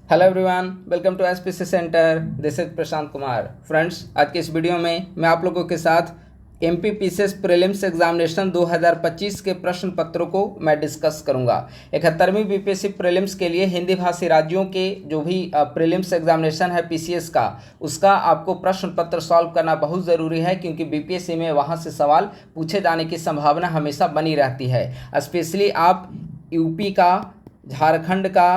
Hello everyone, welcome to SPC centre. This is Prashant Kumar. Friends, आज के इस वीडियो में मैं आप लोगों के साथ एमपीपीसीएस प्रीलिम्स एग्जामिनेशन 2025 के प्रश्न पत्रों को मैं डिस्कस करूंगा। 71वीं बीपीएससी प्रीलिम्स के लिए हिंदी भाषी राज्यों के जो भी प्रीलिम्स एग्जामिनेशन है पीसीएस का, उसका आपको प्रश्न पत्र सॉल्व करना बहुत ज़रूरी है, क्योंकि बीपीएससी में वहां से सवाल पूछे जाने की संभावना हमेशा बनी रहती है। स्पेशली आप यूपी का, झारखंड का,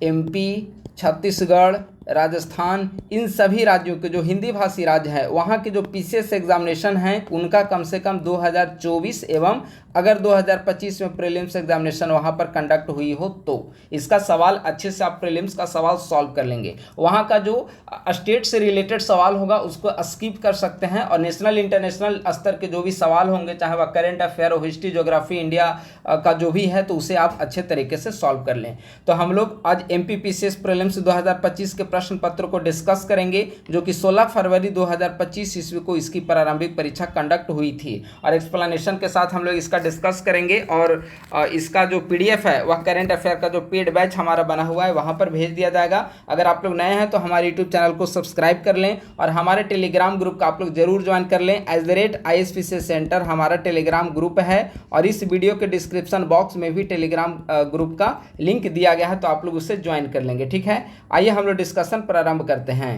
एमपी, छत्तीसगढ़, राजस्थान, इन सभी राज्यों के जो हिंदी भाषी राज्य हैं वहाँ के जो पीसीएस एग्जामिनेशन हैं उनका कम से कम 2024 एवं अगर 2025 में प्रीलिम्स एग्जामिनेशन वहाँ पर कंडक्ट हुई हो तो इसका सवाल अच्छे से आप प्रीलिम्स का सवाल सॉल्व कर लेंगे। वहाँ का जो स्टेट से रिलेटेड सवाल होगा उसको स्किप कर सकते हैं, और नेशनल इंटरनेशनल स्तर के जो भी सवाल होंगे, चाहे वह करेंट अफेयर हो, हिस्ट्री, ज्योग्राफी, इंडिया का जो भी है, तो उसे आप अच्छे तरीके से सॉल्व कर लें। तो हम लोग आज एमपीपीसीएस प्रीलिम्स 2025 के प्रश्न पत्र को डिस्कस करेंगे, जो कि 16 फरवरी 2025 ईस्वी को इसकी प्रारंभिक परीक्षा कंडक्ट हुई थी, और एक्सप्लेनेशन के साथ हम लोग इसका डिस्कस करेंगे। और इसका जो पीडीएफ है वह करेंट अफेयर का जो पेड बैच हमारा बना हुआ है वहां पर भेज दिया जाएगा। अगर आप लोग नए हैं तो हमारे यूट्यूब चैनल को सब्सक्राइब कर लें, और हमारे टेलीग्राम ग्रुप का आप लोग जरूर ज्वाइन कर लें। @ISPC सेंटर हमारा टेलीग्राम ग्रुप है, और इस वीडियो के डिस्क्रिप्शन बॉक्स में भी टेलीग्राम ग्रुप का लिंक दिया गया है, तो आप लोग उससे ज्वाइन कर लेंगे। ठीक है, आइए हम लोग डिस्कशन प्रारंभ करते हैं।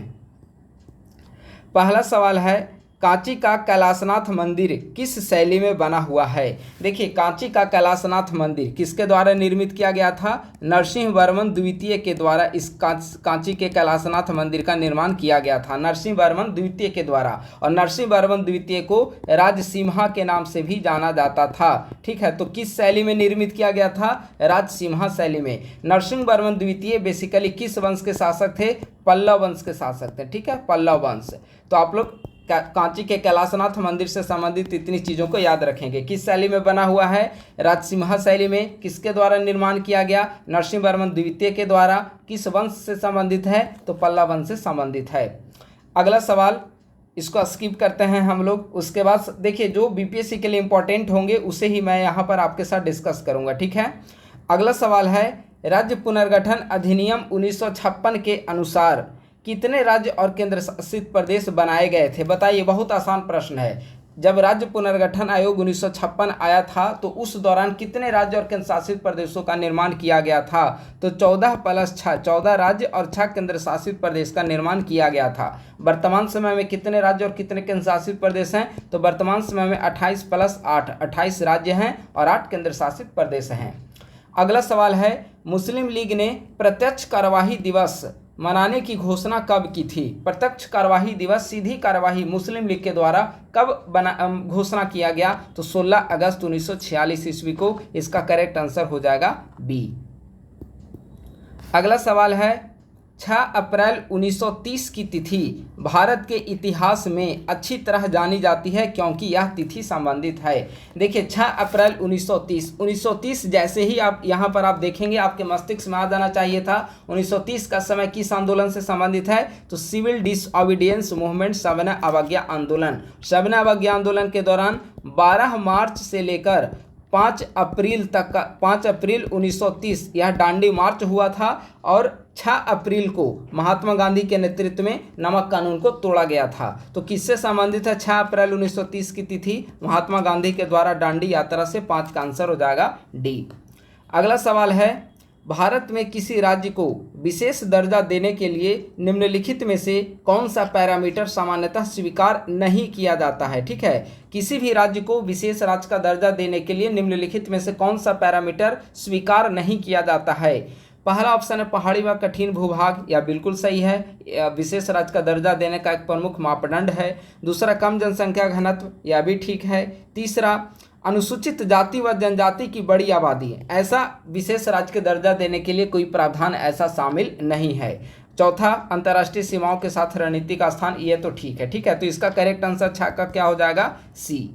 पहला सवाल है, कांची का कैलाशनाथ मंदिर किस शैली में बना हुआ है? देखिए, कांची का कैलाशनाथ मंदिर किसके द्वारा निर्मित किया गया था? नरसिंह वर्मन द्वितीय के द्वारा इस कांची के कैलाशनाथ मंदिर का निर्माण किया गया था, नरसिंह वर्मन द्वितीय के द्वारा। और नरसिंह वर्मन द्वितीय को राजसिम्हा के नाम से भी जाना जाता था। ठीक है, तो किस शैली में निर्मित किया गया था? राजसिम्हा शैली में। नरसिंह वर्मन द्वितीय बेसिकली किस वंश के शासक थे? पल्लव वंश के शासक थे। ठीक है, पल्लव वंश। तो आप लोग कांची के कैलाशनाथ मंदिर से संबंधित इतनी चीज़ों को याद रखेंगे। किस शैली में बना हुआ है? राजसिम्हा शैली में। किसके द्वारा निर्माण किया गया? नरसिंह वर्मन द्वितीय के द्वारा। किस वंश से संबंधित है? तो पल्लव वंश से संबंधित है। अगला सवाल, इसको स्किप करते हैं हम लोग। उसके बाद देखिए, जो बीपीएससी के लिए इंपॉर्टेंट होंगे उसे ही मैं यहाँ पर आपके साथ डिस्कस करूँगा। ठीक है, अगला सवाल है, राज्य पुनर्गठन अधिनियम 1956 के अनुसार कितने राज्य और केंद्र शासित प्रदेश बनाए गए थे? बताइए, बहुत आसान प्रश्न है। जब राज्य पुनर्गठन आयोग 1956 आया था तो उस दौरान कितने राज्य और केंद्र शासित प्रदेशों का निर्माण किया गया था? तो 14 + 6, 14 राज्य और 6 केंद्र शासित प्रदेश का निर्माण किया गया था। वर्तमान समय में कितने राज्य और कितने केंद्र शासित प्रदेश हैं? तो वर्तमान समय में 28 + 8, 28 राज्य हैं और 8 केंद्र शासित प्रदेश हैं। अगला सवाल है, मुस्लिम लीग ने प्रत्यक्ष कार्यवाही दिवस मनाने की घोषणा कब की थी? प्रत्यक्ष कार्यवाही दिवस, सीधी कार्यवाही मुस्लिम लीग के द्वारा कब घोषणा किया गया? तो 16 अगस्त 1946 ईस्वी को। इसका करेक्ट आंसर हो जाएगा बी। अगला सवाल है, 6 अप्रैल 1930 की तिथि भारत के इतिहास में अच्छी तरह जानी जाती है क्योंकि यह तिथि संबंधित है। देखिए, 6 अप्रैल 1930 जैसे ही आप यहाँ पर आप देखेंगे आपके मस्तिष्क में आ जाना चाहिए था। 1930 का समय किस आंदोलन से संबंधित है? तो सिविल डिसओबीडियंस मूवमेंट, सविनय अवज्ञा आंदोलन। सविनय अवज्ञा आंदोलन के दौरान 12 मार्च से लेकर 5 अप्रैल तक का, 5 अप्रैल 1930 यह दांडी मार्च हुआ था, और 6 अप्रैल को महात्मा गांधी के नेतृत्व में नमक कानून को तोड़ा गया था। तो किससे संबंधित है 6 अप्रैल 1930 की तिथि? महात्मा गांधी के द्वारा दांडी यात्रा से। 5 का आंसर हो जाएगा डी। अगला सवाल है, भारत में किसी राज्य को विशेष दर्जा देने के लिए निम्नलिखित में से कौन सा पैरामीटर सामान्यतः स्वीकार नहीं किया जाता है? ठीक है, किसी भी राज्य को विशेष राज्य का दर्जा देने के लिए निम्नलिखित में से कौन सा पैरामीटर स्वीकार नहीं किया जाता है? पहला ऑप्शन है पहाड़ी व कठिन भूभाग, या बिल्कुल सही है, विशेष राज्य का दर्जा देने का एक प्रमुख मापदंड है। दूसरा, कम जनसंख्या घनत्व, यह भी ठीक है। तीसरा, अनुसूचित जाति व जनजाति की बड़ी आबादी, ऐसा विशेष राज्य के दर्जा देने के लिए कोई प्रावधान ऐसा शामिल नहीं है। चौथा, अंतर्राष्ट्रीय सीमाओं के साथ रणनीतिक स्थान, ये तो ठीक है। ठीक है, तो इसका करेक्ट आंसर 6 का क्या हो जाएगा? सी।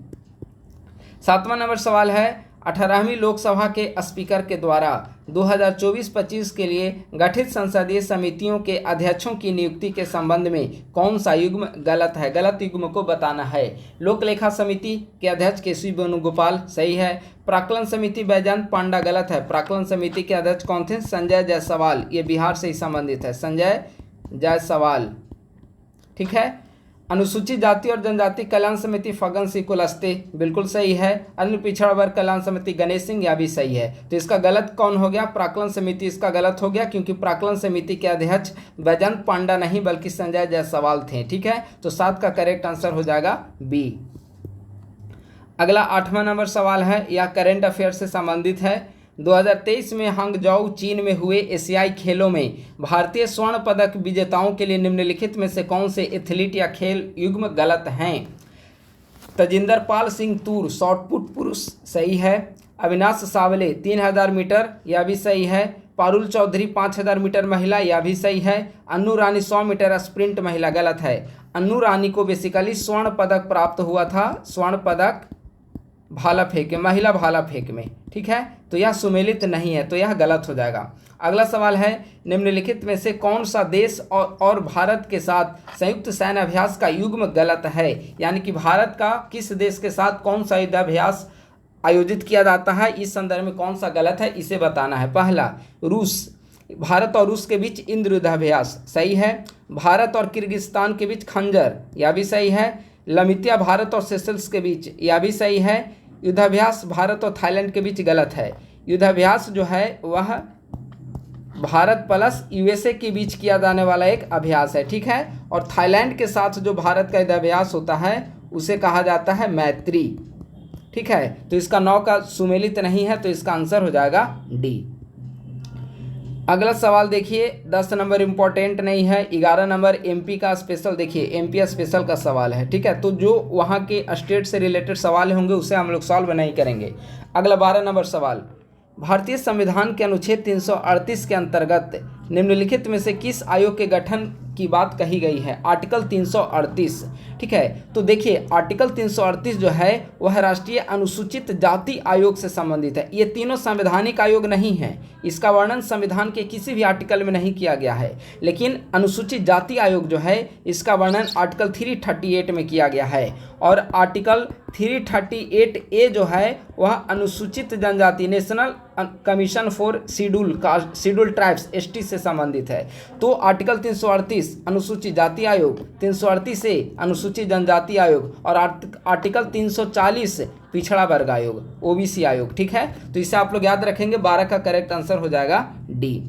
7वां नंबर सवाल है, 18वीं लोकसभा के स्पीकर के द्वारा 2024-25 के लिए गठित संसदीय समितियों के अध्यक्षों की नियुक्ति के संबंध में कौन सा युग्म गलत है? गलत युग्म को बताना है। लोक लेखा समिति के अध्यक्ष केसी वेणुगोपाल, सही है। प्राक्कलन समिति बैजयंत पांडा, गलत है। प्राक्कलन समिति के अध्यक्ष कौन थे? संजय जायसवाल, ये बिहार से ही संबंधित है, संजय जायसवाल, ठीक है। अनुसूचित जाति और जनजाति कल्याण समिति फग्गन सिंह कुलस्ते, बिल्कुल सही है। अन्य पिछड़ा वर्ग कल्याण समिति गणेश सिंह, यह भी सही है। तो इसका गलत कौन हो गया? प्राक्कलन समिति इसका गलत हो गया, क्योंकि प्राक्कलन समिति के अध्यक्ष बैजयंत पांडा नहीं बल्कि संजय जायसवाल थे, ठीक है। तो 7 का करेक्ट आंसर हो जाएगा बी। अगला 8वां नंबर सवाल है, यह करेंट अफेयर से संबंधित है। 2023 में हांगझाऊ चीन में हुए एशियाई खेलों में भारतीय स्वर्ण पदक विजेताओं के लिए निम्नलिखित में से कौन से एथलीट या खेल युग्म गलत हैं? तजिंदर पाल सिंह तूर शॉटपुट पुरुष, सही है। अविनाश सावले 3000 मीटर, यह भी सही है। पारुल चौधरी 5000 मीटर महिला, यह भी सही है। अन्नू रानी 100 मीटर स्प्रिंट महिला, गलत है। अन्नू रानी को बेसिकली स्वर्ण पदक प्राप्त हुआ था, स्वर्ण पदक भाला फेंक में, महिला भाला फेंक में, ठीक है। तो यह सुमेलित नहीं है, तो यह गलत हो जाएगा। अगला सवाल है, निम्नलिखित में से कौन सा देश और भारत के साथ संयुक्त सैन्य अभ्यास का युग्म गलत है? यानी कि भारत का किस देश के साथ कौन सा युद्धाभ्यास आयोजित किया जाता है, इस संदर्भ में कौन सा गलत है, इसे बताना है। पहला, रूस, भारत और रूस के बीच इंद्र युद्धाभ्यास, सही है। भारत और किर्गिस्तान के बीच खंजर, यह भी सही है। लमितिया भारत और सेशल्स के बीच, यह भी सही है। युद्धाभ्यास भारत और थाईलैंड के बीच, गलत है। युद्धाभ्यास जो है वह भारत प्लस यूएसए के बीच किया जाने वाला एक अभ्यास है, ठीक है। और थाईलैंड के साथ जो भारत का युद्धाभ्यास होता है उसे कहा जाता है मैत्री, ठीक है। तो इसका 9 का सुमेलित नहीं है, तो इसका आंसर हो जाएगा डी। अगला सवाल देखिए, 10 नंबर इंपॉर्टेंट नहीं है। 11 नंबर एमपी का स्पेशल, देखिए एमपी स्पेशल का सवाल है, ठीक है। तो जो वहाँ के स्टेट से रिलेटेड सवाल होंगे उसे हम लोग सॉल्व नहीं करेंगे। अगला 12 नंबर सवाल, भारतीय संविधान के अनुच्छेद 338 के अंतर्गत निम्नलिखित में से किस आयोग के गठन की बात कही गई है? आर्टिकल 338, ठीक है। तो देखिए आर्टिकल 338 जो है वह राष्ट्रीय अनुसूचित जाति आयोग से संबंधित है। ये तीनों संवैधानिक आयोग नहीं हैं, इसका वर्णन संविधान के किसी भी आर्टिकल में नहीं किया गया है। लेकिन अनुसूचित जाति आयोग जो है इसका वर्णन आर्टिकल 338 में किया गया है। और आर्टिकल 338A जो है वह अनुसूचित जनजाति national commission for schedule tribes ST से संबंधित है। तो आर्टिकल 338 अनुसूचित जाति आयोग, 338A अनुसूचित जनजाति आयोग और आर्टिकल 340 पिछड़ा वर्ग आयोग ओबीसी आयोग, ठीक है। तो इसे आप लोग याद रखेंगे, 12 का करेक्ट आंसर हो जाएगा डी।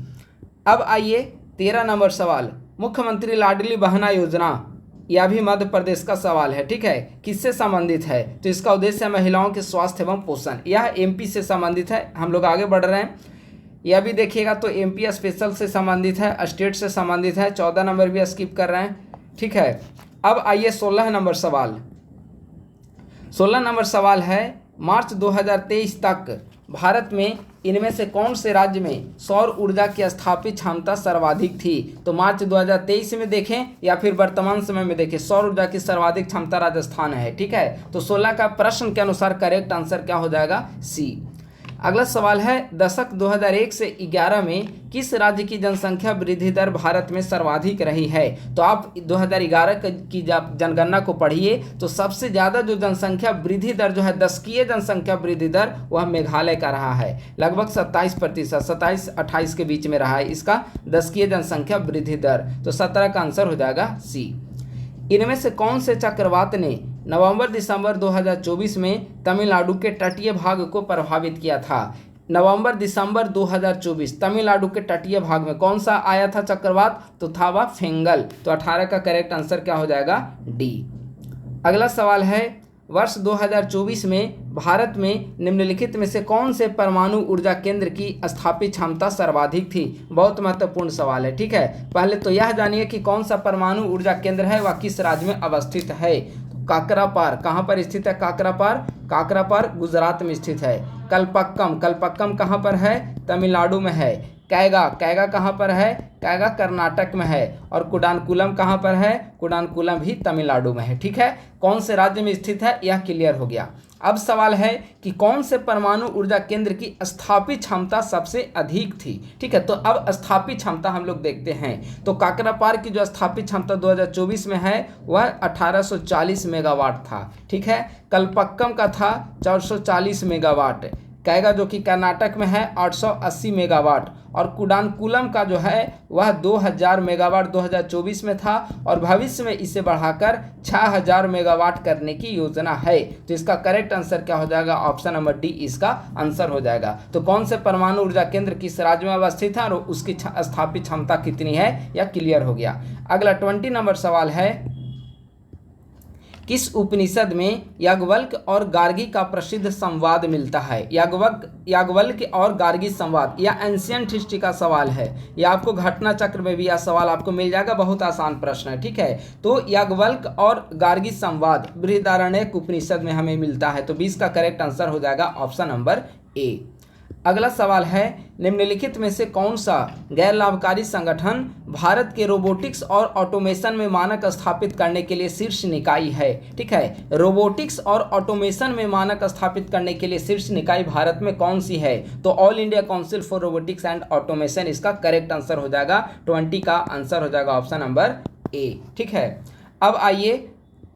अब आइए 13 नंबर सवाल, मुख्यमंत्री लाडली बहना योजना, यह भी मध्य प्रदेश का सवाल है, ठीक है। किससे संबंधित है? तो इसका उद्देश्य है महिलाओं के स्वास्थ्य एवं पोषण, यह एमपी से संबंधित है। हम लोग आगे बढ़ रहे हैं, यह भी देखिएगा तो एमपी स्पेशल से संबंधित है, स्टेट से संबंधित है। 14 नंबर भी स्किप कर रहे हैं, ठीक है। अब आइए 16 नंबर सवाल। 16 नंबर सवाल है, मार्च 2023 तक भारत में इनमें से कौन से राज्य में सौर ऊर्जा की स्थापित क्षमता सर्वाधिक थी? तो मार्च 2023 में देखें या फिर वर्तमान समय में देखें, सौर ऊर्जा की सर्वाधिक क्षमता राजस्थान है, ठीक है। तो 16 का प्रश्न के अनुसार करेक्ट आंसर क्या हो जाएगा? सी। अगला सवाल है, दशक 2001 से 11 में किस राज्य की जनसंख्या वृद्धि दर भारत में सर्वाधिक रही है? तो आप 2011 की जनगणना को पढ़िए तो सबसे ज़्यादा जो जनसंख्या वृद्धि दर जो है दशकीय जनसंख्या वृद्धि दर वह मेघालय का रहा है, लगभग 27%, 27-28 के बीच में रहा है इसका दशकीय जनसंख्या वृद्धि दर। तो 17 का आंसर हो जाएगा सी। इनमें से कौन से चक्रवात ने नवंबर-दिसंबर 2024 में तमिलनाडु के तटीय भाग को प्रभावित किया था? नवंबर-दिसंबर 2024 तमिलनाडु के तटीय भाग में कौन सा आया था चक्रवात? तो था वह फेंगल। तो 18 का करेक्ट आंसर क्या हो जाएगा? डी। अगला सवाल है, वर्ष 2024 में भारत में निम्नलिखित में से कौन से परमाणु ऊर्जा केंद्र की स्थापित क्षमता सर्वाधिक थी? बहुत महत्वपूर्ण सवाल है, ठीक है। पहले तो यह जानिए कि कौन सा परमाणु ऊर्जा केंद्र है वह किस राज्य में अवस्थित है। काकरापार कहाँ पर स्थित है? काकरापार गुजरात में स्थित है। कलपक्कम कहाँ पर है? तमिलनाडु में है। कैगा कहाँ पर है? कैगा कर्नाटक में है। और कुडानकुलम कहाँ पर है? कुडानकुलम भी तमिलनाडु में है, ठीक है। कौन से राज्य में स्थित है यह क्लियर हो गया। अब सवाल है कि कौन से परमाणु ऊर्जा केंद्र की स्थापित क्षमता सबसे अधिक थी। ठीक है, तो अब स्थापित क्षमता हम लोग देखते हैं। तो काकरापार की जो स्थापित क्षमता 2024 में है वह 1840 मेगावाट था। ठीक है, कलपक्कम का था 440 मेगावाट, कैगा जो कि कर्नाटक में है 880 मेगावाट, और कुडानकुलम का जो है वह 2000 मेगावाट 2024 में था, और भविष्य में इसे बढ़ाकर 6000 मेगावाट करने की योजना है। तो इसका करेक्ट आंसर क्या हो जाएगा? ऑप्शन नंबर डी इसका आंसर हो जाएगा। तो कौन से परमाणु ऊर्जा केंद्र किस राज्य में अवस्थित है और उसकी स्थापित क्षमता कितनी है, यह क्लियर हो गया। अगला 20 नंबर सवाल है, किस उपनिषद में याज्ञवल्क्य और गार्गी का प्रसिद्ध संवाद मिलता है? याज्ञवल्क्य और गार्गी संवाद, या एंशियंट हिस्ट्री का सवाल है। यह आपको घटना चक्र में भी यह सवाल आपको मिल जाएगा, बहुत आसान प्रश्न है। ठीक है, तो याज्ञवल्क्य और गार्गी संवाद बृहदारण्यक उपनिषद में हमें मिलता है। तो 20 का करेक्ट आंसर हो जाएगा ऑप्शन नंबर ए। अगला सवाल है, निम्नलिखित में से कौन सा गैर लाभकारी संगठन भारत के रोबोटिक्स और ऑटोमेशन में मानक स्थापित करने के लिए शीर्ष निकाय है? ठीक है, रोबोटिक्स और ऑटोमेशन में मानक स्थापित करने के लिए शीर्ष निकाय भारत में कौन सी है? तो all India council for robotics and automation इसका करेक्ट आंसर हो जाएगा। 20 का आंसर हो जाएगा ऑप्शन नंबर ए। ठीक है, अब आइए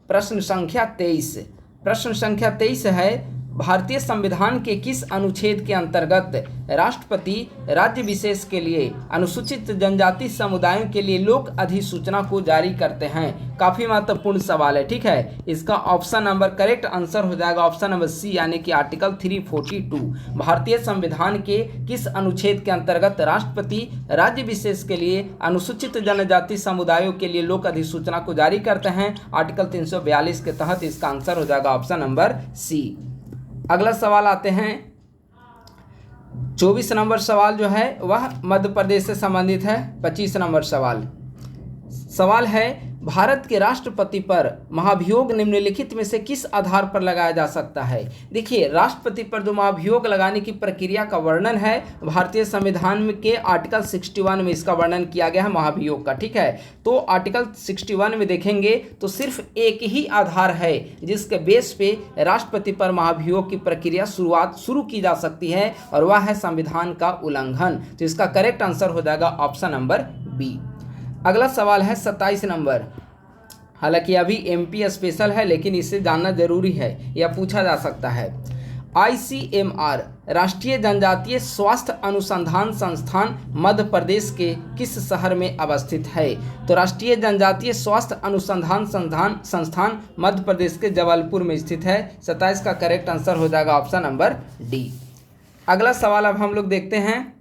प्रश्न संख्या 23। प्रश्न संख्या 23 है, भारतीय संविधान के किस अनुच्छेद के अंतर्गत राष्ट्रपति राज्य विशेष के लिए अनुसूचित जनजाति समुदायों के लिए लोक अधिसूचना को जारी करते हैं? काफी महत्वपूर्ण सवाल है। ठीक है, इसका ऑप्शन नंबर करेक्ट आंसर हो जाएगा ऑप्शन नंबर सी, यानी कि आर्टिकल 342। भारतीय संविधान के किस अनुच्छेद के अंतर्गत राष्ट्रपति राज्य विशेष के लिए अनुसूचित जनजाति समुदायों के लिए लोक अधिसूचना को जारी करते हैं? आर्टिकल 342 के तहत इसका आंसर हो जाएगा ऑप्शन नंबर सी। अगला सवाल आते हैं, 24 नंबर सवाल जो है वह मध्य प्रदेश से संबंधित है। 25 नंबर सवाल है, भारत के राष्ट्रपति पर महाभियोग निम्नलिखित में से किस आधार पर लगाया जा सकता है? देखिए, राष्ट्रपति पर जो महाभियोग लगाने की प्रक्रिया का वर्णन है भारतीय संविधान में के आर्टिकल 61 में इसका वर्णन किया गया है महाभियोग का। ठीक है, तो आर्टिकल 61 में देखेंगे तो सिर्फ एक ही आधार है जिसके बेस पे राष्ट्रपति पर महाभियोग की प्रक्रिया शुरू की जा सकती है, और वह है संविधान का उल्लंघन। तो इसका करेक्ट आंसर हो जाएगा ऑप्शन नंबर बी। अगला सवाल है 27 नंबर। हालांकि अभी एमपी स्पेशल है, लेकिन इसे जानना जरूरी है, यह पूछा जा सकता है। ICMR राष्ट्रीय जनजातीय स्वास्थ्य अनुसंधान संस्थान मध्य प्रदेश के किस शहर में अवस्थित है? तो राष्ट्रीय जनजातीय स्वास्थ्य अनुसंधान संस्थान मध्य प्रदेश के जबलपुर में स्थित है। 27 का करेक्ट आंसर हो जाएगा ऑप्शन नंबर डी। अगला सवाल अब हम लोग देखते हैं,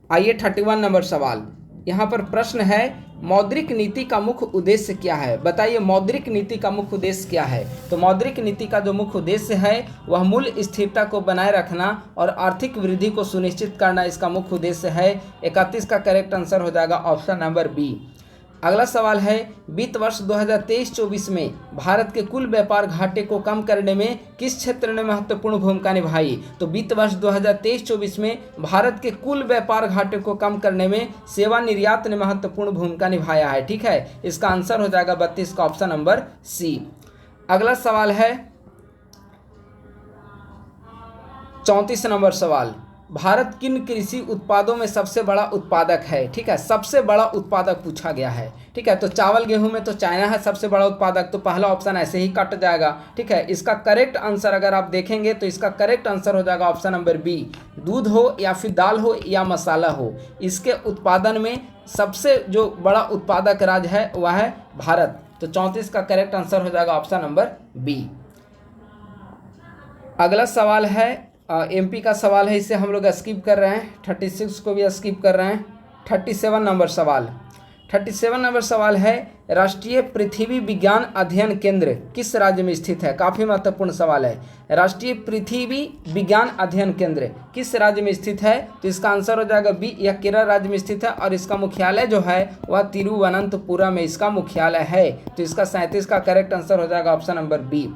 आइए 31 नंबर सवाल। यहाँ पर प्रश्न है, मौद्रिक नीति का मुख्य उद्देश्य क्या है? बताइए, मौद्रिक नीति का मुख्य उद्देश्य क्या है? तो मौद्रिक नीति का जो मुख्य उद्देश्य है वह मूल्य स्थिरता को बनाए रखना और आर्थिक वृद्धि को सुनिश्चित करना इसका मुख्य उद्देश्य है। 31 का करेक्ट आंसर हो जाएगा ऑप्शन नंबर बी। अगला सवाल है, वित्त वर्ष 2023-24 में भारत के कुल व्यापार घाटे को कम करने में किस क्षेत्र ने महत्वपूर्ण भूमिका निभाई? तो वित्त वर्ष 2023-24 में भारत के कुल व्यापार घाटे को कम करने में सेवा निर्यात ने महत्वपूर्ण भूमिका निभाया है। ठीक है, इसका आंसर हो जाएगा 32 का ऑप्शन नंबर सी। अगला सवाल है 34 नंबर सवाल, भारत किन कृषि उत्पादों में सबसे बड़ा उत्पादक है? ठीक है, सबसे बड़ा उत्पादक पूछा गया है। ठीक है, तो चावल गेहूं में तो चाइना है सबसे बड़ा उत्पादक, तो पहला ऑप्शन ऐसे ही कट जाएगा। ठीक है, इसका करेक्ट आंसर अगर आप देखेंगे तो इसका करेक्ट आंसर हो जाएगा ऑप्शन नंबर बी। दूध हो या फिर दाल हो या मसाला हो, इसके उत्पादन में सबसे जो बड़ा उत्पादक राज्य है वह है भारत। तो 34 का करेक्ट आंसर हो जाएगा ऑप्शन नंबर बी। अगला सवाल है एमपी का सवाल है, इसे हम लोग स्किप कर रहे हैं। 36 को भी स्किप कर रहे हैं। 37 नंबर सवाल। 37 नंबर सवाल है, राष्ट्रीय पृथ्वी विज्ञान अध्ययन केंद्र किस राज्य में स्थित है? काफ़ी महत्वपूर्ण सवाल है। राष्ट्रीय पृथ्वी विज्ञान अध्ययन केंद्र किस राज्य में स्थित है? तो इसका आंसर हो जाएगा बी, यह केरल राज्य में स्थित है, और इसका मुख्यालय जो है वह तिरुवनंतपुरम में इसका मुख्यालय है। तो इसका 37 का करेक्ट आंसर हो जाएगा ऑप्शन नंबर बी।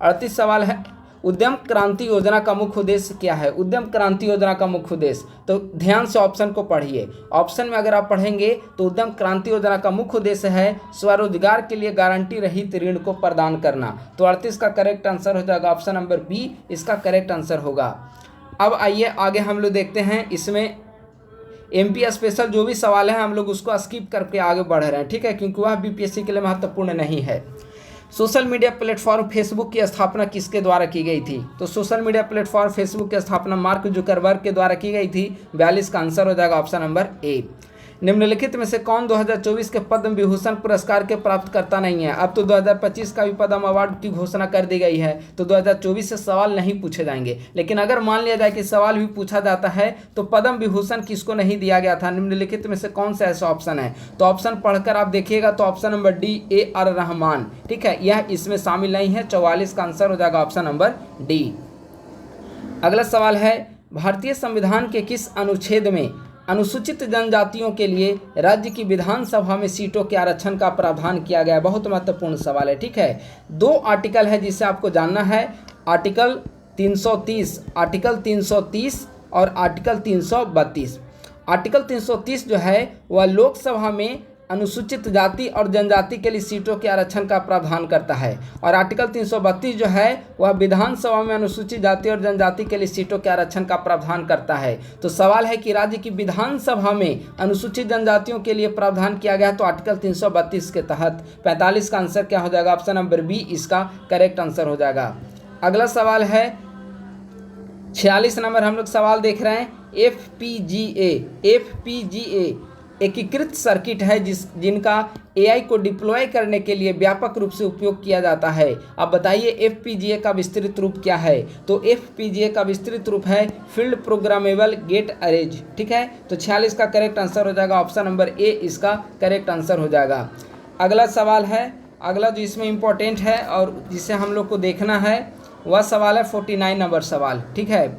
38 सवाल है, उद्यम क्रांति योजना का मुख्य उद्देश्य क्या है? उद्यम क्रांति योजना का मुख्य उद्देश्य, तो ध्यान से ऑप्शन को पढ़िए। ऑप्शन में अगर आप पढ़ेंगे तो उद्यम क्रांति योजना का मुख्य उद्देश्य है स्वरोजगार के लिए गारंटी रहित ऋण को प्रदान करना। तो 38 का करेक्ट आंसर हो जाएगा ऑप्शन नंबर बी, इसका करेक्ट आंसर होगा। अब आइए आगे हम लोग देखते हैं, इसमें एमपी स्पेशल जो भी सवाल है हम लोग उसको स्किप करके आगे बढ़ रहे हैं, ठीक है, क्योंकि वह बीपीएससी के लिए महत्वपूर्ण नहीं है। सोशल मीडिया प्लेटफॉर्म फेसबुक की स्थापना किसके द्वारा की गई थी? तो सोशल मीडिया प्लेटफॉर्म फेसबुक की स्थापना मार्क जुकरबर्ग के द्वारा की गई थी। 42 का आंसर हो जाएगा ऑप्शन नंबर ए। निम्नलिखित में से कौन 2024 के पद्म विभूषण पुरस्कार के प्राप्तकर्ता नहीं है? अब तो 2025 का भी पद्म अवार्ड की घोषणा कर दी गई है, तो 2024 से सवाल नहीं पूछे जाएंगे। लेकिन अगर मान लिया जाए कि सवाल भी पूछा जाता है तो पद्म विभूषण किसको नहीं दिया गया था? निम्नलिखित में से कौन सा ऐसा ऑप्शन है? तो ऑप्शन पढ़कर आप देखिएगा तो option number D AR Rahman, ठीक है, यह इसमें शामिल नहीं है। 44 का आंसर हो जाएगा ऑप्शन नंबर डी। अगला सवाल है, भारतीय संविधान के किस अनुच्छेद में अनुसूचित जनजातियों के लिए राज्य की विधानसभा में सीटों के आरक्षण का प्रावधान किया गया है? बहुत महत्वपूर्ण सवाल है, ठीक है। 2 आर्टिकल है जिसे आपको जानना है, आर्टिकल 330 और आर्टिकल 332। आर्टिकल 330 जो है वह लोकसभा में अनुसूचित जाति और जनजाति के लिए सीटों के आरक्षण का प्रावधान करता है, और आर्टिकल 332 जो है वह विधानसभा में अनुसूचित जाति और जनजाति के लिए सीटों के आरक्षण का प्रावधान करता है। तो सवाल है कि राज्य की विधानसभा में अनुसूचित जनजातियों के लिए प्रावधान किया गया है, तो आर्टिकल 332 के तहत। 45 का आंसर क्या हो जाएगा? ऑप्शन नंबर बी इसका करेक्ट आंसर हो जाएगा। अगला सवाल है 46 नंबर हम लोग सवाल देख रहे हैं, FPGA एकीकृत सर्किट है जिनका AI को डिप्लॉय करने के लिए व्यापक रूप से उपयोग किया जाता है। अब बताइए FPGA का विस्तृत रूप क्या है? तो FPGA का विस्तृत रूप है फील्ड प्रोग्रामेबल गेट अरेज, ठीक है। तो 46 का करेक्ट आंसर हो जाएगा ऑप्शन नंबर ए, इसका करेक्ट आंसर हो जाएगा। अगला सवाल है, अगला जो इसमें इम्पोर्टेंट है और जिसे हम लोग को देखना है वह सवाल है 49 नंबर सवाल, ठीक है।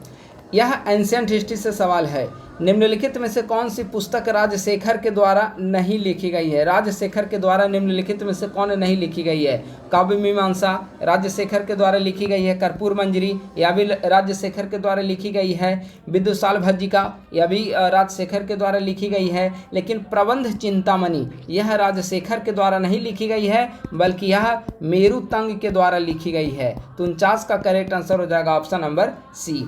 यह एंशिएंट हिस्ट्री से सवाल है। निम्नलिखित में से कौन सी पुस्तक राजशेखर के द्वारा नहीं लिखी गई है? राजशेखर के द्वारा निम्नलिखित में से कौन नहीं लिखी गई है? काव्य मीमांसा राजशेखर के द्वारा लिखी गई है। कर्पूर मंजरी या भी राजशेखर के द्वारा लिखी गई है। विदुषाल भज्जिका यह भी राजशेखर के द्वारा लिखी गई है। लेकिन प्रबंध चिंतामणि यह राजशेखर के द्वारा नहीं लिखी गई है, बल्कि यह मेरुतंग के द्वारा लिखी गई है। तो 49 का करेक्ट आंसर हो जाएगा ऑप्शन नंबर सी।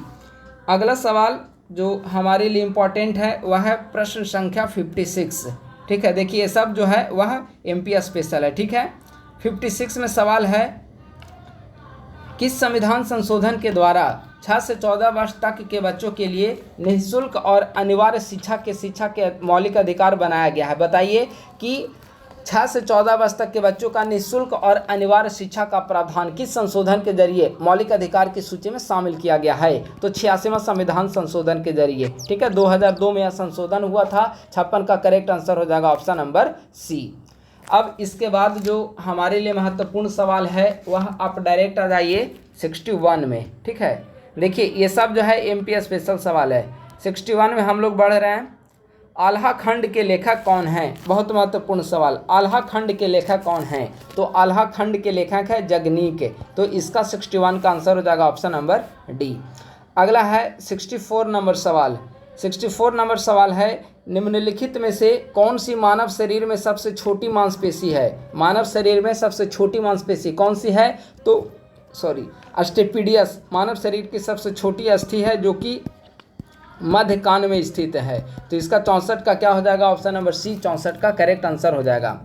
अगला सवाल जो हमारे लिए इम्पॉर्टेंट है वह है प्रश्न संख्या 56, ठीक है। देखिए ये सब जो है वह एमपी स्पेशल है, ठीक है। 56 में सवाल है, किस संविधान संशोधन के द्वारा 6 से 14 वर्ष तक के बच्चों के लिए निःशुल्क और अनिवार्य शिक्षा के मौलिक अधिकार बनाया गया है? बताइए कि 6 से 14 वर्ष तक के बच्चों का निःशुल्क और अनिवार्य शिक्षा का प्रावधान किस संशोधन के जरिए मौलिक अधिकार की सूची में शामिल किया गया है? तो 86वां संविधान संशोधन के जरिए, ठीक है। 2002 में यह संशोधन हुआ था। 56 का करेक्ट आंसर हो जाएगा ऑप्शन नंबर सी। अब इसके बाद जो हमारे लिए महत्वपूर्ण सवाल है वह आप डायरेक्ट आ जाइए 61 में, ठीक है। देखिए ये सब जो है एमपी स्पेशल सवाल है। 61 में हम लोग बढ़ रहे हैं, आल्हा खंड के लेखक कौन हैं? बहुत महत्वपूर्ण सवाल, आल्हा खंड के लेखक कौन हैं? तो आल्हा खंड के लेखक है जगनीक, तो इसका 61 का आंसर हो जाएगा ऑप्शन नंबर डी। अगला है 64 नंबर सवाल। 64 नंबर सवाल है, निम्नलिखित में से कौन सी मानव शरीर में सबसे छोटी मांसपेशी है? मानव शरीर में सबसे छोटी मांसपेशी कौन सी है? तो अस्टेपिडियस मानव शरीर की सबसे छोटी अस्थि है जो कि मध्य कान में स्थित है। तो इसका 64 का क्या हो जाएगा? ऑप्शन नंबर सी 64 का करेक्ट आंसर हो जाएगा।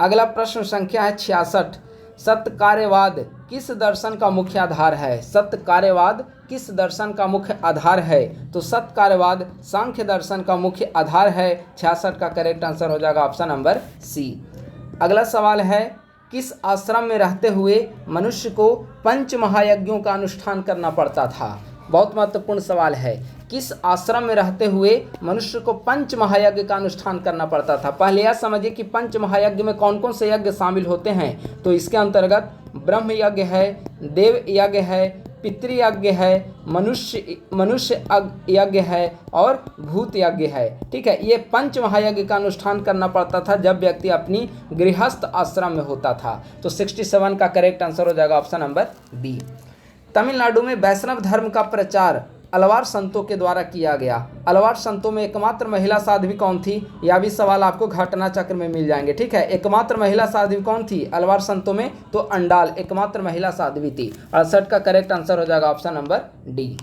अगला प्रश्न संख्या है 66, सत्कार्यवाद किस दर्शन का मुख्य आधार है? सत्कार्यवाद किस दर्शन का मुख्य आधार है? तो सत्कार्यवाद सांख्य दर्शन का मुख्य आधार है। 66 का करेक्ट आंसर हो जाएगा ऑप्शन नंबर सी। अगला सवाल है, किस आश्रम में रहते हुए मनुष्य को 5 महायज्ञों का अनुष्ठान करना पड़ता था? बहुत महत्वपूर्ण सवाल है। किस आश्रम में रहते हुए मनुष्य को 5 महायज्ञ का अनुष्ठान करना पड़ता था? पहले यह समझिए कि 5 महायज्ञ में कौन कौन से यज्ञ शामिल होते हैं। तो इसके अंतर्गत ब्रह्म यज्ञ है, देव यज्ञ है, पितृयज्ञ है, मनुष्य यज्ञ है और भूत यज्ञ है, ठीक है। ये 5 महायज्ञ का अनुष्ठान करना पड़ता था जब व्यक्ति अपनी गृहस्थ आश्रम में होता था। तो 67 का करेक्ट आंसर हो जाएगा ऑप्शन नंबर बी। तमिलनाडु में वैष्णव धर्म का प्रचार अलवार संतों के द्वारा किया गया। अलवार संतों में एकमात्र महिला साध्वी कौन थी? यह भी सवाल आपको घटना चक्र में मिल जाएंगे। ठीक है, एकमात्र महिला साध्वी कौन थी अलवार संतों में? तो अंडाल एकमात्र महिला साध्वी थी। 68 का करेक्ट आंसर हो जाएगा ऑप्शन नंबर डी।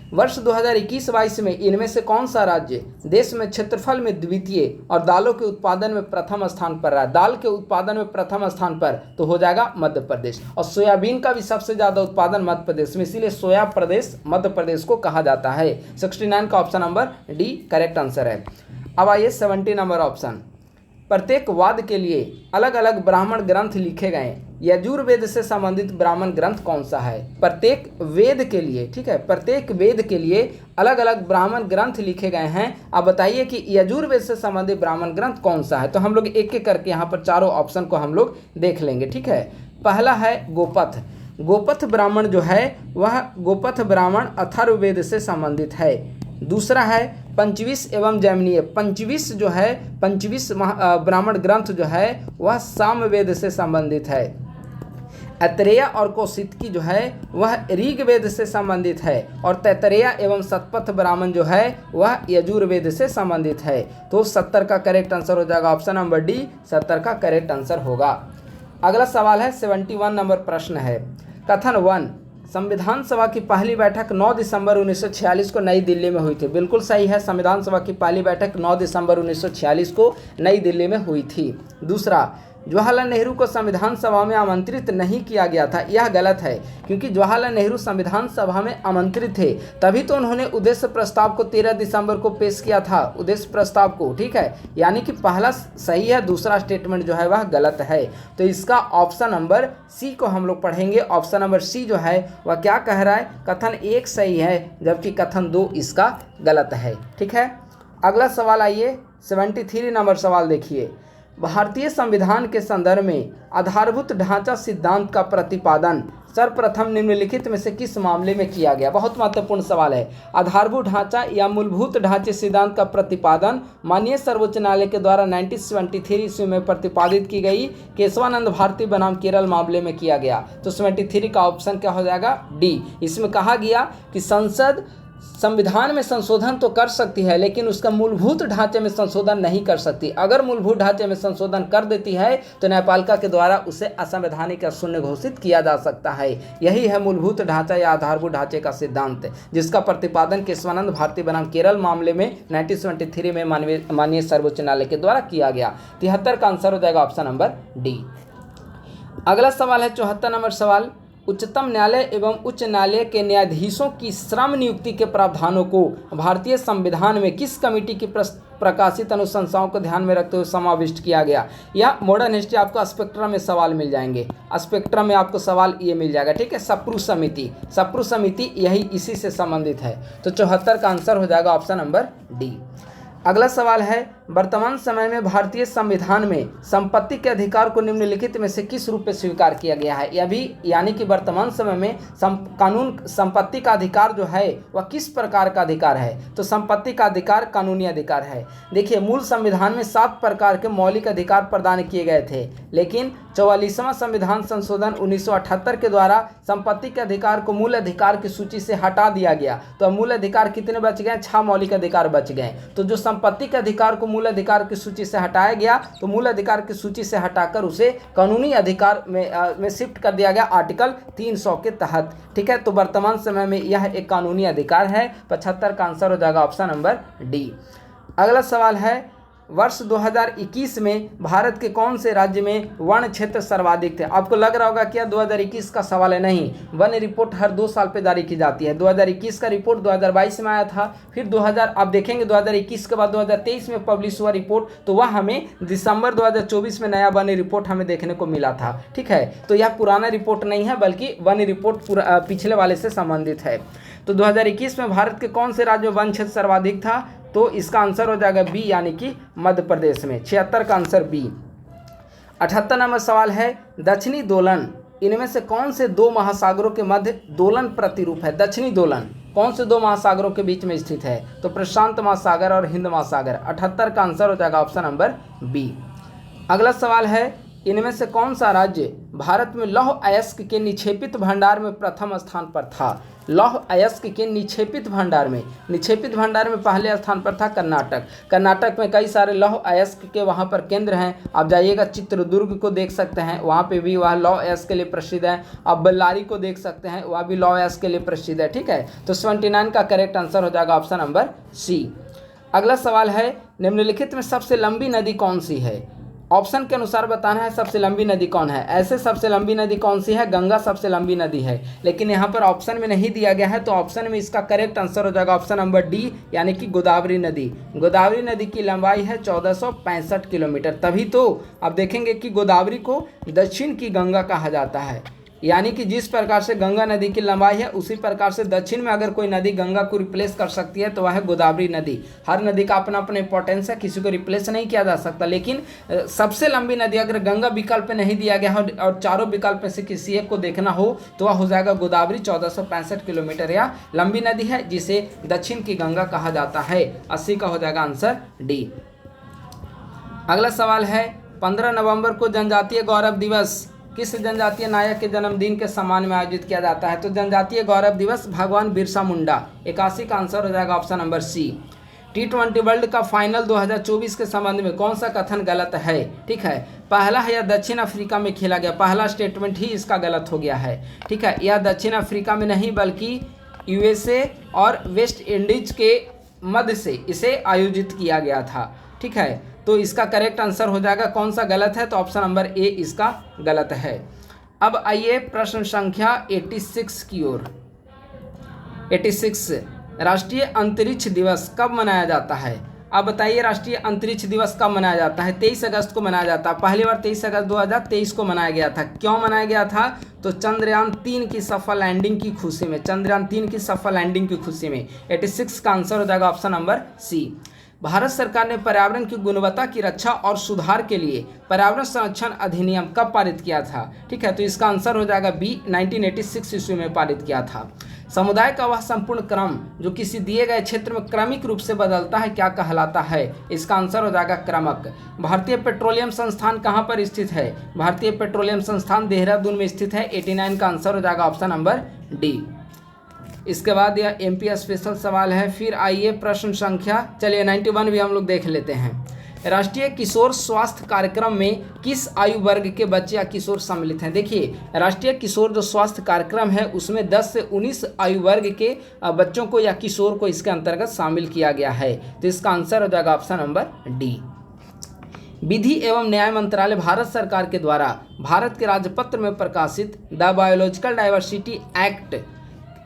वर्ष 2021-22 में इनमें से कौन सा राज्य देश में क्षेत्रफल में द्वितीय और दालों के उत्पादन में प्रथम स्थान पर रहा? दाल के उत्पादन में प्रथम स्थान पर तो हो जाएगा मध्य प्रदेश। और सोयाबीन का भी सबसे ज़्यादा उत्पादन मध्य प्रदेश में, इसीलिए सोया प्रदेश मध्य प्रदेश को कहा जाता है। 69 का option number D correct answer है। अब आइए 70 नंबर ऑप्शन। प्रत्येक वाद के लिए अलग अलग ब्राह्मण ग्रंथ लिखे गए, यजुर्वेद से संबंधित ब्राह्मण ग्रंथ कौन सा है? प्रत्येक वेद के लिए, ठीक है, प्रत्येक वेद के लिए अलग अलग ब्राह्मण ग्रंथ लिखे गए हैं। अब बताइए कि यजुर्वेद से संबंधित ब्राह्मण ग्रंथ कौन सा है? तो हम लोग एक एक करके यहाँ पर चारों ऑप्शन को हम लोग देख लेंगे। ठीक है, पहला है गोपथ। गोपथ ब्राह्मण जो है वह गोपथ ब्राह्मण अथर्ववेद से संबंधित है। दूसरा है पंचविश एवं जैमिनीय। पंचविश जो है, पंचविश ब्राह्मण ग्रंथ जो है वह सामवेद से संबंधित है। ऐतरेय और कौशितकी जो है वह ऋग्वेद से संबंधित है। और तैतरेय एवं शतपथ ब्राह्मण जो है वह यजुर्वेद से संबंधित है। तो 70 का करेक्ट आंसर हो जाएगा ऑप्शन नंबर डी, 70 का करेक्ट आंसर होगा। अगला सवाल है 71 नंबर प्रश्न है। कथन 1, संविधान सभा की पहली बैठक 9 दिसंबर 1946 को नई दिल्ली में हुई थी। बिल्कुल सही है, संविधान सभा की पहली बैठक 9 दिसंबर 1946 को नई दिल्ली में हुई थी। दूसरा, जवाहरलाल नेहरू को संविधान सभा में आमंत्रित नहीं किया गया था। यह गलत है, क्योंकि जवाहरलाल नेहरू संविधान सभा में आमंत्रित थे, तभी तो उन्होंने उद्देश्य प्रस्ताव को 13 दिसंबर को पेश किया था, उद्देश्य प्रस्ताव को। ठीक है, यानी कि पहला सही है, दूसरा स्टेटमेंट जो है वह गलत है। तो इसका ऑप्शन नंबर सी को हम लोग पढ़ेंगे। ऑप्शन नंबर सी जो है वह क्या कह रहा है? कथन 1 सही है, जबकि कथन 2 इसका गलत है। ठीक है, अगला सवाल आइए 73 नंबर सवाल देखिए। भारतीय संविधान के संदर्भ में आधारभूत ढांचा सिद्धांत का प्रतिपादन सर्वप्रथम निम्नलिखित में से किस मामले में किया गया? बहुत महत्वपूर्ण सवाल है। आधारभूत ढांचा या मूलभूत ढांचे सिद्धांत का प्रतिपादन माननीय सर्वोच्च न्यायालय के द्वारा 1973 ईस्वी में प्रतिपादित की गई केशवानंद भारती बनाम केरल मामले में किया गया। तो 73 का ऑप्शन क्या हो जाएगा? डी। इसमें कहा गया कि संसद संविधान में संशोधन तो कर सकती है, लेकिन उसका मूलभूत ढांचे में संशोधन नहीं कर सकती। अगर मूलभूत ढांचे में संशोधन कर देती है तो न्यायपालिका के द्वारा उसे असंवैधानिक या शून्य घोषित किया जा सकता है। यही है मूलभूत ढांचा या आधारभूत ढांचे का सिद्धांत, जिसका प्रतिपादन केशवानंद भारती बनाम केरल मामले में 1973 में माननीय सर्वोच्च न्यायालय के द्वारा किया गया। 73 का आंसर हो जाएगा ऑप्शन नंबर डी। अगला सवाल है 74 नंबर सवाल। उच्चतम न्यायालय एवं उच्च न्यायालय के न्यायाधीशों की श्रम नियुक्ति के प्रावधानों को भारतीय संविधान में किस कमेटी की प्रकाशित अनुशंसाओं को ध्यान में रखते हुए समाविष्ट किया गया? या मॉडर्न हिस्ट्री आपको स्पेक्ट्रम में सवाल मिल जाएंगे, स्पेक्ट्रम में आपको सवाल ये मिल जाएगा। ठीक है, सप्रू समिति, सप्रू समिति यही इसी से संबंधित है। तो 74 का आंसर हो जाएगा ऑप्शन नंबर डी। अगला सवाल है, वर्तमान समय में भारतीय संविधान में संपत्ति के अधिकार को निम्नलिखित में से किस रूप में स्वीकार किया गया है? यह भी यानी कि वर्तमान समय में कानून संपत्ति का अधिकार जो है वह किस प्रकार का अधिकार है? तो संपत्ति का अधिकार कानूनी अधिकार है। देखिए, मूल संविधान में 7 प्रकार के मौलिक अधिकार प्रदान किए गए थे, लेकिन 44वां संविधान संशोधन 1978 के द्वारा संपत्ति के अधिकार को मूल अधिकार की सूची से हटा दिया गया। तो मूल अधिकार कितने बच गए? 6 मौलिक अधिकार बच गए। तो जो संपत्ति के अधिकार को मूल अधिकार की सूची से हटाया गया, तो मूल अधिकार की सूची से हटाकर उसे कानूनी अधिकार में शिफ्ट कर दिया गया आर्टिकल 300 के तहत। ठीक है, तो वर्तमान समय में यह एक कानूनी अधिकार है। 75 का आंसर हो जाएगा ऑप्शन नंबर डी। अगला सवाल है, वर्ष 2021 में भारत के कौन से राज्य में वन क्षेत्र सर्वाधिक थे? आपको लग रहा होगा कि 2021 का सवाल है। नहीं, वन रिपोर्ट हर 2 साल पे जारी की जाती है। 2021 का रिपोर्ट 2022 में आया था, फिर 2000 आप देखेंगे 2021 के बाद 2023 में पब्लिश हुआ रिपोर्ट, तो वह हमें दिसंबर 2024 में नया वन रिपोर्ट हमें देखने को मिला था। ठीक है, तो यह पुराना रिपोर्ट नहीं है, बल्कि वन रिपोर्ट पिछले वाले से संबंधित है। तो 2021 में भारत के कौन से राज्य में वन क्षेत्र सर्वाधिक था? तो इसका आंसर हो जाएगा बी, यानी कि मध्य प्रदेश में। 76 का आंसर बी। 78 नंबर सवाल है, दक्षिणी दोलन इनमें से कौन से 2 महासागरों के मध्य दोलन प्रतिरूप है? दक्षिणी दोलन कौन से 2 महासागरों के बीच में स्थित है? तो प्रशांत महासागर और हिंद महासागर। 78 का आंसर हो जाएगा ऑप्शन नंबर बी। अगला सवाल है, इनमें से कौन सा राज्य भारत में लौह अयस्क के निक्षेपित भंडार में प्रथम स्थान पर था। लौह अयस्क के निक्षेपित भंडार में पहले स्थान पर था कर्नाटक। कर्नाटक में कई सारे लौह अयस्क के वहाँ पर केंद्र हैं। आप जाइएगा चित्रदुर्ग को देख सकते हैं, वहाँ पे भी वह लौह अयस्क के लिए प्रसिद्ध है। आप बल्लारी को देख सकते हैं, वह भी लौह अयस्क के लिए प्रसिद्ध है। ठीक है, तो 79 का करेक्ट आंसर हो जाएगा ऑप्शन नंबर सी। अगला सवाल है, निम्नलिखित में सबसे लंबी नदी कौन सी है? ऑप्शन के अनुसार बताना है सबसे लंबी नदी कौन है। ऐसे सबसे लंबी नदी कौन सी है? गंगा सबसे लंबी नदी है, लेकिन यहाँ पर ऑप्शन में नहीं दिया गया है, तो ऑप्शन में इसका करेक्ट आंसर हो जाएगा ऑप्शन नंबर डी, यानी कि गोदावरी नदी। गोदावरी नदी की लंबाई है 1465 किलोमीटर। तभी तो आप देखेंगे कि गोदावरी को दक्षिण की गंगा कहा जाता है, यानी कि जिस प्रकार से गंगा नदी की लंबाई है उसी प्रकार से दक्षिण में अगर कोई नदी गंगा को रिप्लेस कर सकती है तो वह है गोदावरी नदी। हर नदी का अपना अपना इंपॉर्टेंस है, किसी को रिप्लेस नहीं किया जा सकता, लेकिन सबसे लंबी नदी अगर गंगा विकल्प नहीं दिया गया हो और चारों विकल्प में से किसी एक को देखना हो तो वह हो जाएगा गोदावरी। 1465 किलोमीटर या लंबी नदी है जिसे दक्षिण की गंगा कहा जाता है। 80 का हो जाएगा आंसर डी। अगला सवाल है, 15 नवंबर को जनजातीय गौरव दिवस किस जनजातीय नायक के जन्मदिन के सम्मान में आयोजित किया जाता है? तो जनजातीय गौरव दिवस भगवान बिरसा मुंडा। 81 का आंसर हो जाएगा option number C. T20 world cup final 2024 के संबंध में कौन सा कथन गलत है? ठीक है, पहला है यह दक्षिण अफ्रीका में खेला गया, पहला स्टेटमेंट ही इसका गलत हो गया है। ठीक है, यह दक्षिण अफ्रीका में नहीं बल्कि USA और वेस्ट इंडीज के मध्य से इसे आयोजित किया गया था। ठीक है, तो इसका करेक्ट आंसर हो जाएगा, कौन सा गलत है? तो ऑप्शन नंबर ए इसका गलत है। अब आइए प्रश्न संख्या 86 की ओर। 86, राष्ट्रीय अंतरिक्ष दिवस कब मनाया जाता है? अब बताइए, राष्ट्रीय अंतरिक्ष दिवस कब मनाया जाता है? 23 अगस्त को मनाया जाता है। पहली बार 23 अगस्त 2023 को मनाया गया था। क्यों मनाया गया था? तो चंद्रयान 3 की सफल लैंडिंग की खुशी में, चंद्रयान 3 की सफल लैंडिंग की खुशी में। 86 का आंसर हो जाएगा ऑप्शन नंबर सी। भारत सरकार ने पर्यावरण की गुणवत्ता की रक्षा और सुधार के लिए पर्यावरण संरक्षण अधिनियम कब पारित किया था? ठीक है, तो इसका आंसर हो जाएगा बी, 1986 ईस्वी में पारित किया था। समुदाय का वह संपूर्ण क्रम जो किसी दिए गए क्षेत्र में क्रमिक रूप से बदलता है क्या कहलाता है? इसका आंसर हो जाएगा क्रमक। भारतीय पेट्रोलियम संस्थान कहाँ पर स्थित है? भारतीय पेट्रोलियम संस्थान देहरादून में स्थित है। 89 का आंसर हो जाएगा ऑप्शन नंबर डी। इसके बाद यह MP स्पेशल सवाल है। फिर आइए प्रश्न संख्या, चलिए 91 भी हम लोग देख लेते हैं। राष्ट्रीय किशोर स्वास्थ्य कार्यक्रम में किस आयु वर्ग के बच्चे या किशोर सम्मिलित हैं? देखिए, राष्ट्रीय किशोर जो स्वास्थ्य कार्यक्रम है उसमें 10 से 19 आयु वर्ग के बच्चों को या किशोर को इसके अंतर्गत शामिल किया गया है। तो इसका आंसर हो जाएगा ऑप्शन नंबर डी। विधि एवं न्याय मंत्रालय भारत सरकार के द्वारा भारत के राजपत्र में प्रकाशित द बायोलॉजिकल डाइवर्सिटी एक्ट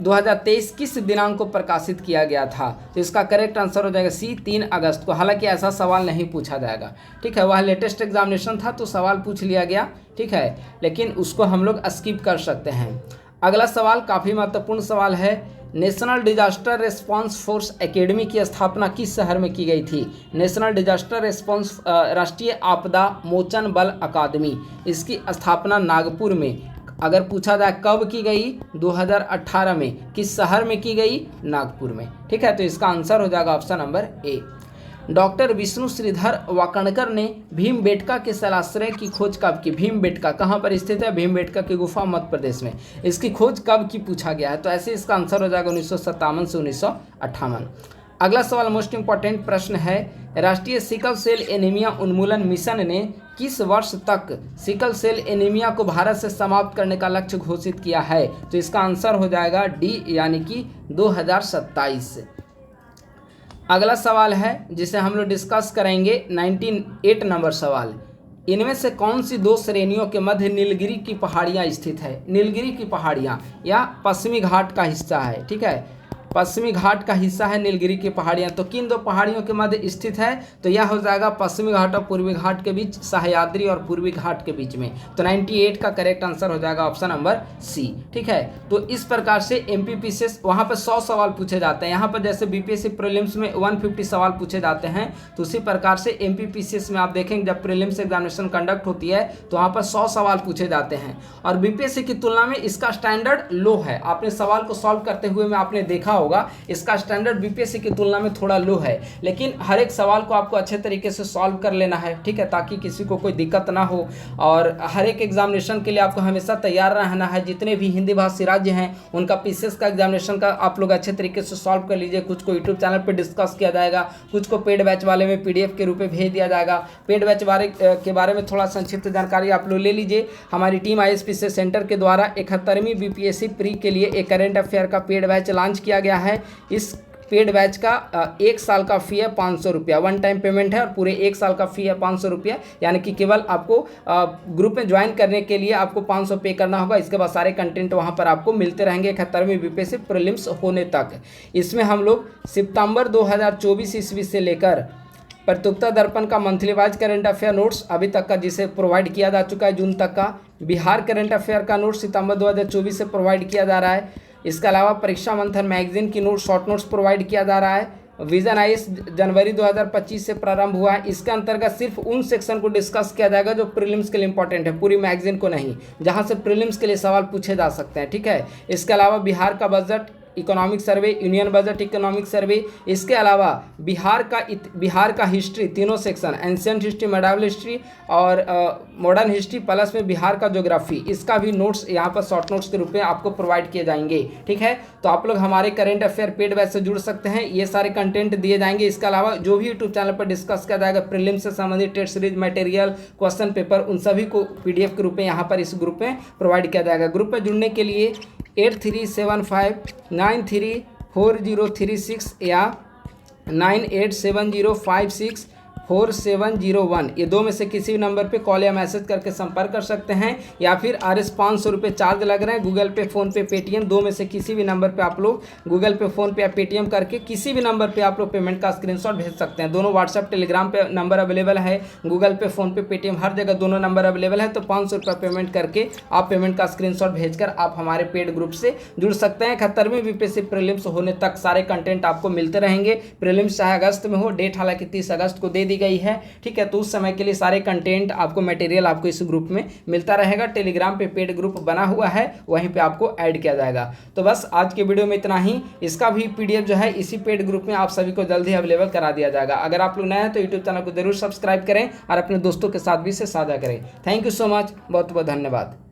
2023 किस दिनांक को प्रकाशित किया गया था? तो इसका करेक्ट आंसर हो जाएगा सी, 3 अगस्त को। हालांकि ऐसा सवाल नहीं पूछा जाएगा। ठीक है, वह लेटेस्ट एग्जामिनेशन था तो सवाल पूछ लिया गया। ठीक है, लेकिन उसको हम लोग स्किप कर सकते हैं। अगला सवाल काफ़ी महत्वपूर्ण सवाल है। National disaster response force academy की स्थापना किस शहर में की गई थी? नेशनल डिजास्टर रिस्पांस राष्ट्रीय आपदा मोचन बल अकादमी, इसकी स्थापना नागपुर में, अगर पूछा जाए कब की गई, 2018 में। किस शहर में की गई? नागपुर में। ठीक है, तो इसका आंसर हो जाएगा option number A. Doctor Vishnu Shridhar Wakankar ने भीमबेटका के शैलाश्रय की खोज कब की? भीमबेटका कहाँ पर स्थित है? भीमबेटका की गुफा मध्य प्रदेश में। इसकी खोज कब की पूछा गया है, तो ऐसे इसका आंसर हो जाएगा 1957 से 1958। अगला सवाल मोस्ट इंपॉर्टेंट प्रश्न है। राष्ट्रीय सिकल सेल एनीमिया उन्मूलन मिशन ने किस वर्ष तक सिकल सेल एनीमिया को भारत से समाप्त करने का लक्ष्य घोषित किया है? तो इसका आंसर हो जाएगा डी, यानी कि 2027। अगला सवाल है जिसे हम लोग डिस्कस करेंगे, 98 नंबर सवाल। इनमें से कौन सी दो श्रेणियों के मध्य नीलगिरी की पहाड़ियाँ स्थित है? नीलगिरी की पहाड़ियाँ या पश्चिमी घाट का हिस्सा है। ठीक है, पश्चिमी घाट का हिस्सा है नीलगिरी की पहाड़ियाँ। तो किन दो पहाड़ियों के मध्य स्थित है? तो यह हो जाएगा पश्चिमी घाट और पूर्वी घाट के बीच, सह्याद्री और पूर्वी घाट के बीच में। तो 98 का करेक्ट आंसर हो जाएगा ऑप्शन नंबर सी। ठीक है, तो इस प्रकार से MPPCS वहाँ पर 100 सवाल पूछे जाते हैं। यहाँ पर जैसे BPSC प्रीलिम्स में 150 सवाल पूछे जाते हैं, तो उसी प्रकार से MPPCS में आप देखेंगे जब प्रीलिम्स एग्जामिनेशन कंडक्ट होती है तो वहाँ पर 100 सवाल पूछे जाते हैं। और BPSC की तुलना में इसका स्टैंडर्ड लो है। आपने सवाल को सॉल्व करते हुए में आपने देखा होगा, इसका स्टैंडर्ड बीपीएससी की तुलना में थोड़ा लो है, लेकिन हर एक सवाल को आपको अच्छे तरीके से सॉल्व कर लेना है, ठीक है, ताकि किसी को कोई दिक्कत ना हो। और हर एक एग्जामिनेशन के लिए आपको हमेशा तैयार रहना है। जितने भी हिंदी भाषी राज्य हैं उनका पीसीएस का एग्जामिनेशन का आप लोग अच्छे तरीके से सॉल्व कर लीजिए। कुछ को यूट्यूब चैनल पर डिस्कस किया जाएगा, कुछ को पेड बैच वाले में पीडीएफ के रूप में भेज दिया जाएगा। पेड बैच वाले के बारे में थोड़ा संक्षिप्त जानकारी आप लोग ले लीजिए। हमारी टीम आईएसपीसी सेंटर के द्वारा 71वीं बीपीएससी प्री के लिए एक करंट अफेयर का पेड बैच लॉन्च किया गया है। इस पेड बैच का 1 साल का फ़ी है 500 रुपया, वन टाइम पेमेंट है, और पूरे 1 साल का फ़ी है 500 रुपया, यानी कि केवल आपको ग्रुप में ज्वाइन करने के लिए आपको 500 पे करना होगा। इसके बाद सारे कंटेंट वहां पर आपको मिलते रहेंगे 71वीं बीपीएससी प्रीलिम्स होने तक। इसमें हम लोग सितंबर 2024 ईस्वी से लेकर प्रतियोगिता दर्पण का monthly wise current affair notes अभी तक का जिसे प्रोवाइड किया जा चुका है जून तक का, बिहार करंट अफेयर का नोट सितंबर 2024 से प्रोवाइड किया जा रहा है। इसके अलावा परीक्षा मंथन मैगजीन की नोट शॉर्ट नोट्स प्रोवाइड किया जा रहा है। विजन आईएएस जनवरी 2025 से प्रारंभ हुआ है। इसके अंतर्गत सिर्फ उन सेक्शन को डिस्कस किया जाएगा जो प्रीलिम्स के लिए इंपॉर्टेंट है, पूरी मैगजीन को नहीं, जहां से प्रीलिम्स के लिए सवाल पूछे जा सकते हैं, ठीक है। इसके अलावा बिहार का budget economic survey, union budget economic survey, इसके अलावा बिहार का हिस्ट्री तीनों section, ancient history, medieval history और मॉडर्न हिस्ट्री, प्लस में बिहार का ज्योग्राफी, इसका भी नोट्स यहाँ पर शॉर्ट नोट्स के रूप में आपको प्रोवाइड किए जाएंगे, ठीक है। तो आप लोग हमारे करेंट अफेयर पेड बैच से जुड़ सकते हैं, ये सारे कंटेंट दिए जाएंगे। इसके अलावा जो भी यूट्यूब चैनल पर डिस्कस किया जाएगा प्रीलिम्स से संबंधित test series material, question paper, उन सभी को पीडीएफ के रूप में यहाँ पर इस ग्रुप में प्रोवाइड किया जाएगा। ग्रुप में जुड़ने के लिए 8375934036 या 9870564701, ये दो में से किसी भी नंबर पे कॉल या मैसेज करके संपर्क कर सकते हैं, या फिर RS 500 रुपये चार्ज लग रहे हैं। गूगल पे, फ़ोन पे, पेटीएम, दो में से किसी भी नंबर पे आप लोग गूगल पे, फ़ोन पे या पेटीएम करके किसी भी नंबर पे आप लोग पेमेंट का स्क्रीनशॉट भेज सकते हैं। दोनों व्हाट्सएप, टेलीग्राम पे नंबर अवेलेबल है, गूगल पे, फ़ोन पे, पेटीएम, हर जगह दोनों नंबर अवेलेबल है। तो 500 रुपये पेमेंट करके आप पेमेंट का स्क्रीनशॉट भेजकर आप हमारे पेड ग्रुप से जुड़ सकते हैं। 71वीं बीपीएससी प्रीलिम्स होने तक सारे कंटेंट आपको मिलते रहेंगे। प्रीलिम्स चाहे अगस्त में हो, डेट हालांकि 30 अगस्त को दे दी गई है, ठीक है। तो उस समय के लिए सारे कंटेंट आपको, मटेरियल आपको इस ग्रुप में मिलता रहेगा। टेलीग्राम पे पेड ग्रुप बना हुआ है, वहीं पे आपको ऐड किया जाएगा। तो बस आज के वीडियो में इतना ही। इसका भी पीडीएफ जो है इसी पेड ग्रुप में आप सभी को जल्दी अवेलेबल करा दिया जाएगा। अगर आप लोग नए हैं तो यूट्यूब चैनल को जरूर सब्सक्राइब करें और अपने दोस्तों के साथ भी इसे साझा करें। थैंक यू सो मच, बहुत बहुत धन्यवाद।